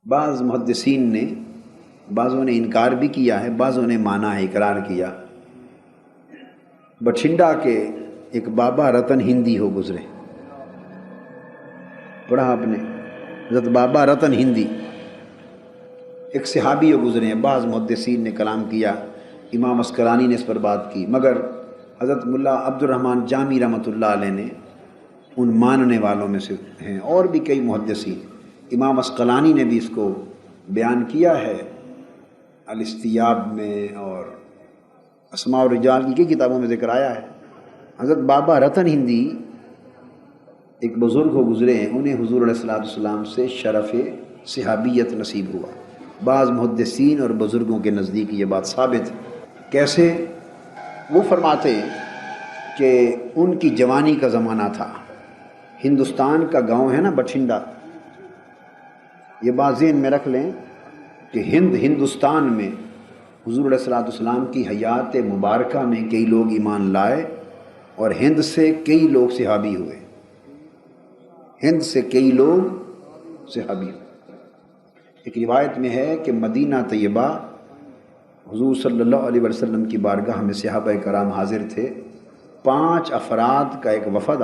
بعض محدثین نے، بعضوں نے انکار بھی کیا ہے، بعضوں نے مانا ہے، اقرار کیا۔ بٹھنڈا کے ایک بابا رتن ہندی ہو گزرے، پڑھا آپ نے؟ حضرت بابا رتن ہندی ایک صحابی ہو گزرے ہیں۔ بعض محدثین نے کلام کیا، امام عسقلانی نے اس پر بات کی، مگر حضرت ملا عبد الرحمن جامی رحمۃ اللہ علیہ نے ان ماننے والوں میں سے ہیں، اور بھی کئی محدثین، امام عسقلانی نے بھی اس کو بیان کیا ہے الاستیاب میں، اور اسماء الرجال کی کئی کتابوں میں ذکر آیا ہے۔ حضرت بابا رتن ہندی ایک بزرگ ہو گزرے ہیں، انہیں حضور علیہ السلام سے شرف صحابیت نصیب ہوا۔ بعض محدثین اور بزرگوں کے نزدیک یہ بات ثابت ہے۔ کیسے؟ وہ فرماتے ہیں کہ ان کی جوانی کا زمانہ تھا، ہندوستان کا گاؤں ہے نا بٹھنڈا، یہ بات ذہن میں رکھ لیں کہ ہندوستان میں حضور علیہ السلام کی حیات مبارکہ میں کئی لوگ ایمان لائے، اور ہند سے کئی لوگ صحابی ہوئے، ہند سے کئی لوگ صحابی ہوئے۔ ایک روایت میں ہے کہ مدینہ طیبہ حضور صلی اللہ علیہ وسلم کی بارگاہ میں صحابہ کرام حاضر تھے، 5 افراد کا ایک وفد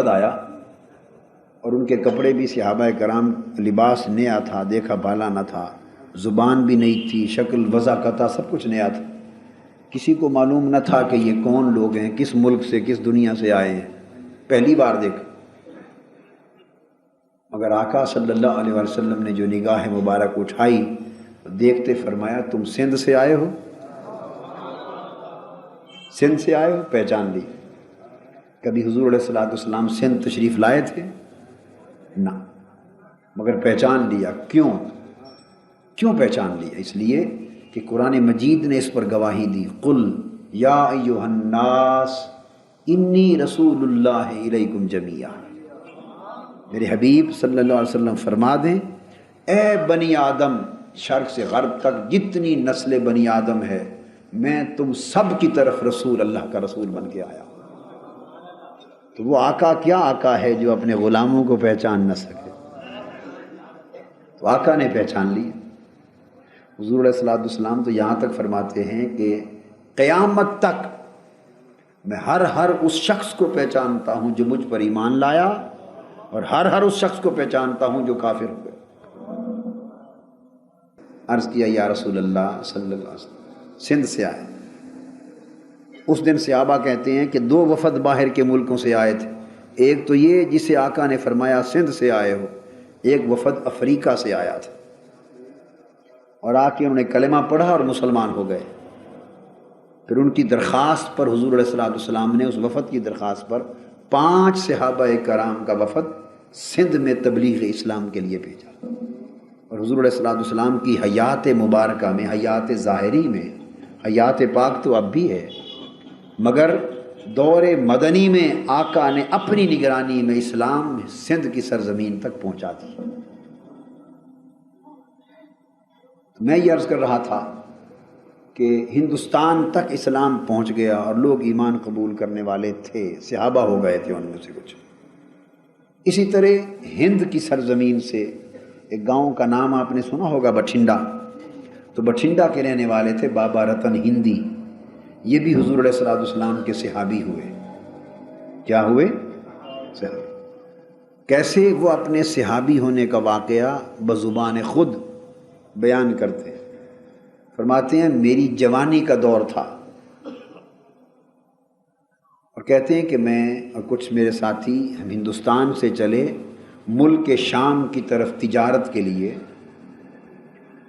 آیا اور ان کے کپڑے بھی صحابہ کرام، لباس نیا تھا، دیکھا بھالا نہ تھا، زبان بھی نئی تھی، شکل وضاقتہ سب کچھ نیا تھا، کسی کو معلوم نہ تھا کہ یہ کون لوگ ہیں، کس ملک سے، کس دنیا سے آئے ہیں، پہلی بار دیکھ۔ مگر آقا صلی اللہ علیہ وسلم نے جو نگاہ مبارک اٹھائی، دیکھتے فرمایا تم سندھ سے آئے ہو؟ سندھ سے آئے ہو؟ پہچان لی۔ کبھی حضور علیہ السلام سندھ تشریف لائے تھے؟ نہ، مگر پہچان لیا۔ کیوں پہچان لیا؟ اس لیے کہ قرآن مجید نے اس پر گواہی دی، قل یا ایھا الناس انی رسول اللہ الیکم جمیعا، میرے حبیب صلی اللہ علیہ وسلم فرما دیں، اے بنی آدم، شرق سے غرب تک جتنی نسل بنی آدم ہے، میں تم سب کی طرف رسول، اللہ کا رسول بن کے آیا۔ تو وہ آقا کیا آقا ہے جو اپنے غلاموں کو پہچان نہ سکے؟ تو آقا نے پہچان لی۔ حضور علیہ السلام تو یہاں تک فرماتے ہیں کہ قیامت تک میں ہر اس شخص کو پہچانتا ہوں جو مجھ پر ایمان لایا، اور ہر اس شخص کو پہچانتا ہوں جو کافر ہو گئے۔ عرض کیا یا رسول اللہ صلی اللہ علیہ وسلم سندھ سے آئے۔ اس دن صحابہ کہتے ہیں کہ 2 وفد باہر کے ملکوں سے آئے تھے، ایک تو یہ جسے آقا نے فرمایا سندھ سے آئے ہو، ایک وفد افریقہ سے آیا تھا، اور آ کے انہوں نے کلمہ پڑھا اور مسلمان ہو گئے۔ پھر ان کی درخواست پر حضور علیہ السلام نے، اس وفد کی درخواست پر، 5 صحابہ کرام کا وفد سندھ میں تبلیغ اسلام کے لیے بھیجا، اور حضور علیہ السلام کی حیات مبارکہ میں، حیات ظاہری میں، حیات پاک تو اب بھی ہے، مگر دور مدنی میں آقا نے اپنی نگرانی میں اسلام سندھ کی سرزمین تک پہنچا دی۔ تو میں یہ عرض کر رہا تھا کہ ہندوستان تک اسلام پہنچ گیا اور لوگ ایمان قبول کرنے والے تھے، صحابہ ہو گئے تھے ان میں سے کچھ۔ اسی طرح ہند کی سرزمین سے ایک گاؤں کا نام آپ نے سنا ہوگا، بٹھنڈا، تو بٹھنڈا کے رہنے والے تھے بابا رتن ہندی، یہ بھی حضور علیہ السلام کے صحابی ہوئے۔ کیا ہوئے؟ صحابی۔ کیسے؟ وہ اپنے صحابی ہونے کا واقعہ بزبان خود بیان کرتے ہیں، فرماتے ہیں میری جوانی کا دور تھا، اور کہتے ہیں کہ میں اور کچھ میرے ساتھی ہم ہندوستان سے چلے ملک شام کی طرف تجارت کے لیے۔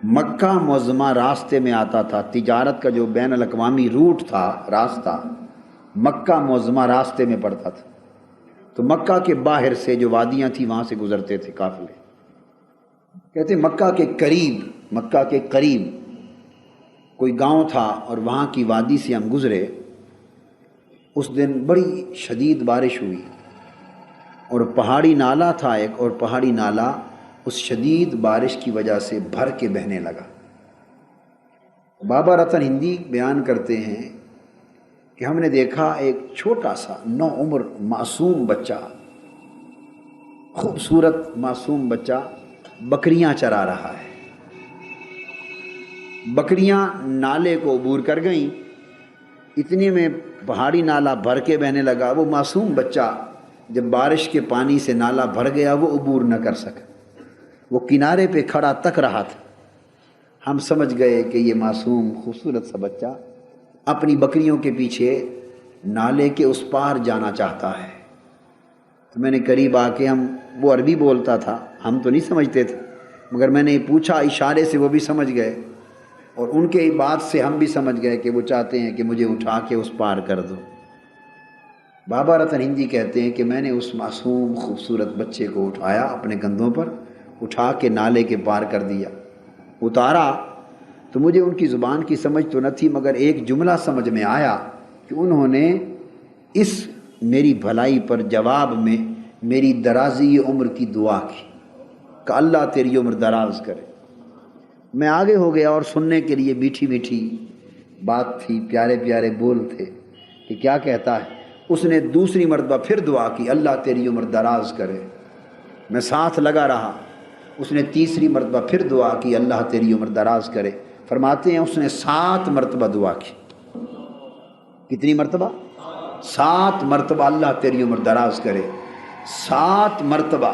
مکہ معظمہ راستے میں آتا تھا، تجارت کا جو بین الاقوامی روٹ تھا، راستہ مکہ معظمہ راستے میں پڑتا تھا، تو مکہ کے باہر سے جو وادیاں تھیں وہاں سے گزرتے تھے قافلے۔ کہتے ہیں مکہ کے قریب کوئی گاؤں تھا، اور وہاں کی وادی سے ہم گزرے۔ اس دن بڑی شدید بارش ہوئی، اور پہاڑی نالہ تھا ایک، اور پہاڑی نالہ اس شدید بارش کی وجہ سے بھر کے بہنے لگا۔ بابا رتن ہندی بیان کرتے ہیں کہ ہم نے دیکھا ایک چھوٹا سا 9 عمر معصوم بچہ خوبصورت معصوم بچہ بکریاں چرا رہا ہے. بکریاں نالے کو عبور کر گئیں، اتنے میں پہاڑی نالا بھر کے بہنے لگا. وہ معصوم بچہ جب بارش کے پانی سے نالا بھر گیا وہ عبور نہ کر سکا، وہ کنارے پہ کھڑا تک رہا تھا. ہم سمجھ گئے کہ یہ معصوم خوبصورت سا بچہ اپنی بکریوں کے پیچھے نالے کے اس پار جانا چاہتا ہے. تو میں نے قریب آ کے وہ عربی بولتا تھا، ہم تو نہیں سمجھتے تھے، مگر میں نے پوچھا اشارے سے، وہ بھی سمجھ گئے، اور ان کے بات سے ہم بھی سمجھ گئے کہ وہ چاہتے ہیں کہ مجھے اٹھا کے اس پار کر دو. بابا رتن ہندی کہتے ہیں کہ میں نے اس معصوم خوبصورت بچے کو اٹھایا، اپنے کندھوں پر اٹھا کے نالے کے پار کر دیا. اتارا تو مجھے ان کی زبان کی سمجھ تو نہ تھی، مگر ایک جملہ سمجھ میں آیا کہ انہوں نے اس میری بھلائی پر جواب میں میری درازی عمر کی دعا کی کہ اللہ تیری عمر دراز کرے. میں آگے ہو گیا اور سننے کے لیے میٹھی میٹھی بات تھی، پیارے پیارے بول تھے کہ کیا کہتا ہے. اس نے دوسری مرتبہ پھر دعا کی اللہ تیری عمر دراز کرے. میں ساتھ لگا رہا. اس نے تیسری مرتبہ پھر دعا کی اللہ تیری عمر دراز کرے. فرماتے ہیں اس نے 7 مرتبہ دعا کی. کتنی مرتبہ؟ 7 مرتبہ اللہ تیری عمر دراز کرے. 7 مرتبہ.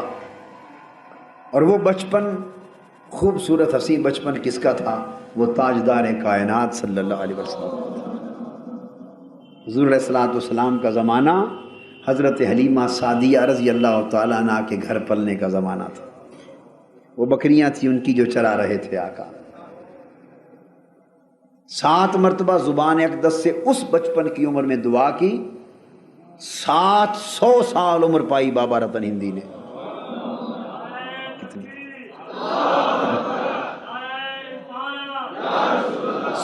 اور وہ بچپن، خوبصورت حسین بچپن کس کا تھا؟ وہ تاجدار کائنات صلی اللہ علیہ وسلم. حضور علیہ الصلوۃ والسلام کا زمانہ حضرت حلیمہ سعدیہ رضی اللہ تعالیٰ عنہ کے گھر پلنے کا زمانہ تھا. وہ بکریاں تھیں ان کی جو چرا رہے تھے آقا. 7 مرتبہ زبان اقدس سے اس بچپن کی عمر میں دعا کی. 700 سال عمر پائی بابا رتن ہندی نے. کتنی؟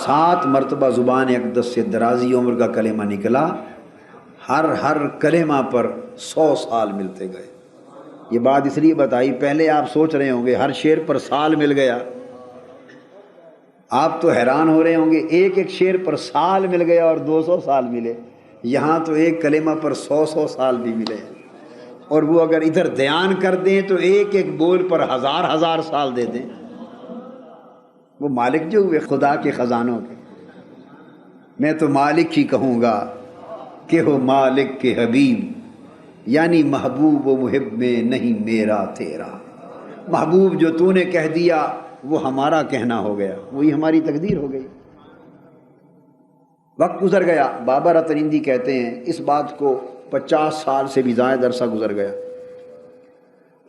7 مرتبہ زبان اقدس سے درازی عمر کا کلمہ نکلا. ہر کلمہ پر 100 سال ملتے گئے. یہ بات اس لیے بتائی، پہلے آپ سوچ رہے ہوں گے ہر شعر پر سال مل گیا. آپ تو حیران ہو رہے ہوں گے ایک ایک شعر پر سال مل گیا اور 200 سال ملے. یہاں تو ایک کلمہ پر 100 سال بھی ملے. اور وہ اگر ادھر دھیان کر دیں تو ایک ایک بول پر 1000 سال دے دیں. وہ مالک جو ہوئے خدا کے خزانوں کے. میں تو مالک ہی کہوں گا کہ ہو مالک کے حبیب، یعنی محبوب و محب میں نہیں میرا تیرا. محبوب جو تو نے کہہ دیا وہ ہمارا کہنا ہو گیا، وہی ہماری تقدیر ہو گئی. وقت گزر گیا. بابا رتن ہندی کہتے ہیں اس بات کو 50 سال سے بھی زائد عرصہ گزر گیا.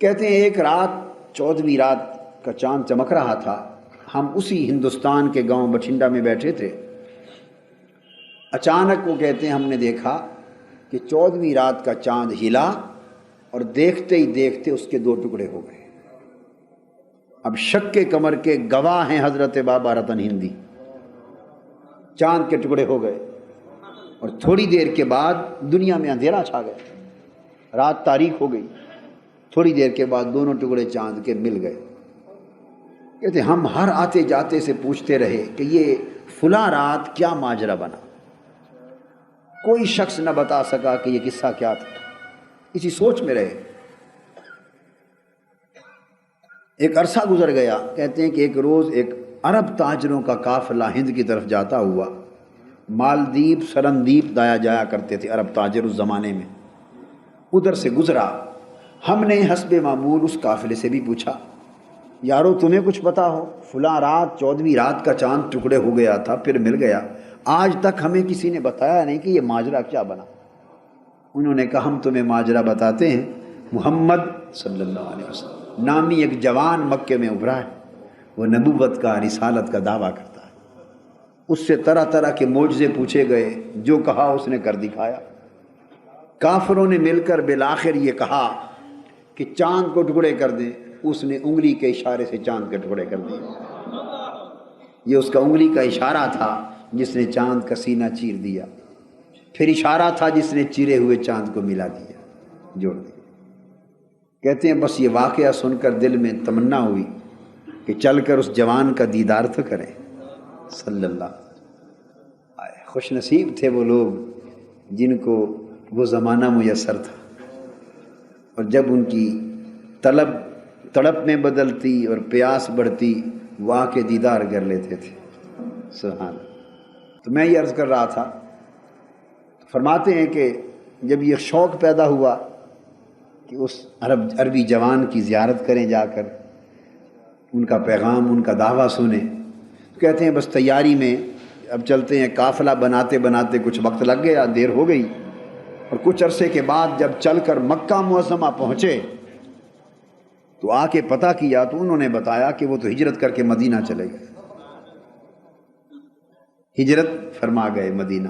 کہتے ہیں ایک رات 14ویں رات کا چاند چمک رہا تھا. ہم اسی ہندوستان کے گاؤں بٹھنڈا میں بیٹھے تھے. اچانک وہ کہتے ہیں ہم نے دیکھا کہ 14ویں رات کا چاند ہلا اور دیکھتے ہی دیکھتے اس کے 2 ٹکڑے ہو گئے. اب شک کے کمر کے گواہ ہیں حضرت بابا رتن ہندی. چاند کے ٹکڑے ہو گئے اور تھوڑی دیر کے بعد دنیا میں اندھیرا چھا گیا. رات تاریک ہو گئی. تھوڑی دیر کے بعد دونوں ٹکڑے چاند کے مل گئے. کہتے ہم ہر آتے جاتے سے پوچھتے رہے کہ یہ فلاں رات کیا ماجرا بنا. کوئی شخص نہ بتا سکا کہ یہ قصہ کیا تھا. اسی سوچ میں رہے. ایک عرصہ گزر گیا. کہتے ہیں کہ ایک روز ایک عرب تاجروں کا قافلہ ہند کی طرف جاتا ہوا. مالدیپ سرندیپ جایا کرتے تھے عرب تاجر اس زمانے میں. ادھر سے گزرا. ہم نے حسب معمول اس قافلے سے بھی پوچھا یارو تمہیں کچھ پتا ہو؟ فلاں رات 14ویں رات کا چاند ٹکڑے ہو گیا تھا پھر مل گیا. آج تک ہمیں کسی نے بتایا نہیں کہ یہ ماجرا کیا بنا. انہوں نے کہا ہم تمہیں ماجرا بتاتے ہیں. محمد صلی اللہ علیہ وسلم نامی ایک جوان مکے میں ابھرا ہے. وہ نبوت کا رسالت کا دعویٰ کرتا ہے. اس سے طرح طرح کے معجزے پوچھے گئے. جو کہا اس نے کر دکھایا. کافروں نے مل کر بالآخر یہ کہا کہ چاند کو ٹکڑے کر دیں. اس نے انگلی کے اشارے سے چاند کے ٹکڑے کر دیے. یہ اس کا انگلی کا اشارہ تھا جس نے چاند کا سینہ چیر دیا. پھر اشارہ تھا جس نے چیرے ہوئے چاند کو ملا دیا، جوڑ دیا. کہتے ہیں بس یہ واقعہ سن کر دل میں تمنا ہوئی کہ چل کر اس جوان کا دیدار تو کریں صلی اللہ. خوش نصیب تھے وہ لوگ جن کو وہ زمانہ میسر تھا. اور جب ان کی طلب تڑپ میں بدلتی اور پیاس بڑھتی، وہ آ کے دیدار کر لیتے تھے۔ سبحان اللہ۔ تو میں یہ عرض کر رہا تھا، فرماتے ہیں کہ جب یہ شوق پیدا ہوا کہ اس عربی جوان کی زیارت کریں، جا کر ان کا پیغام، ان کا دعویٰ سنیں، کہتے ہیں بس تیاری میں اب چلتے ہیں، قافلہ بناتے بناتے کچھ وقت لگ گیا، دیر ہو گئی، اور کچھ عرصے کے بعد جب چل کر مکہ معظمہ پہنچے تو آ کے پتہ کیا تو انہوں نے بتایا کہ وہ تو ہجرت کر کے مدینہ چلے گئے، ہجرت فرما گئے مدینہ۔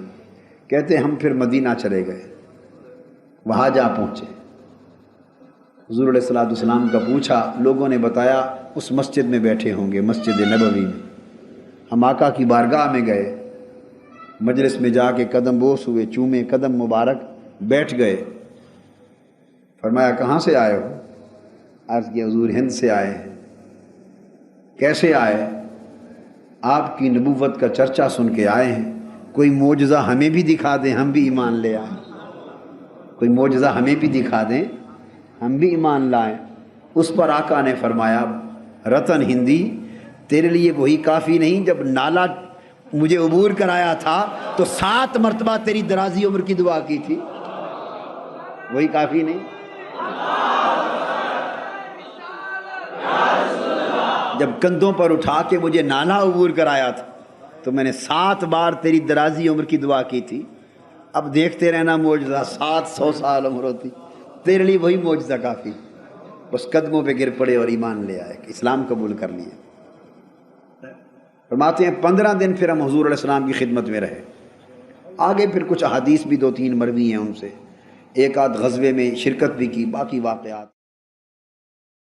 کہتے ہم پھر مدینہ چلے گئے، وہاں جا پہنچے، حضور علیہ الصلوۃ والسلام کا پوچھا، لوگوں نے بتایا اس مسجد میں بیٹھے ہوں گے، مسجد نبوی میں۔ ہم آقا کی بارگاہ میں گئے، مجلس میں جا کے قدم بوس ہوئے، چومے قدم مبارک، بیٹھ گئے۔ فرمایا کہاں سے آئے ہو؟ عرض کیا حضور ہند سے آئے ہیں۔ کیسے آئے؟ آپ کی نبوت کا چرچا سن کے آئے ہیں، کوئی معجزہ ہمیں بھی دکھا دیں ہم بھی ایمان لے آئیں، کوئی معجزہ ہمیں بھی دکھا دیں ہم بھی ایمان لائیں۔ اس پر آقا نے فرمایا رتن ہندی، تیرے لیے وہی کافی نہیں، جب نالا مجھے عبور کرایا تھا تو 7 مرتبہ تیری درازی عمر کی دعا کی تھی، وہی کافی نہیں؟ جب کندھوں پر اٹھا کے مجھے نالا عبور کرایا تھا تو میں نے 7 بار تیری درازی عمر کی دعا کی تھی، اب دیکھتے رہنا معجزہ، 700 سال عمر ہوتی، تیرے لیے وہی معجزہ کافی۔ بس قدموں پہ گر پڑے اور ایمان لے آئے، اسلام قبول کر لیے۔ فرماتے ہیں 15 دن پھر ہم حضور علیہ السلام کی خدمت میں رہے۔ آگے پھر کچھ احادیث بھی 2-3 مروی ہیں ان سے، ایک آدھ غزوے میں شرکت بھی کی، باقی واقعات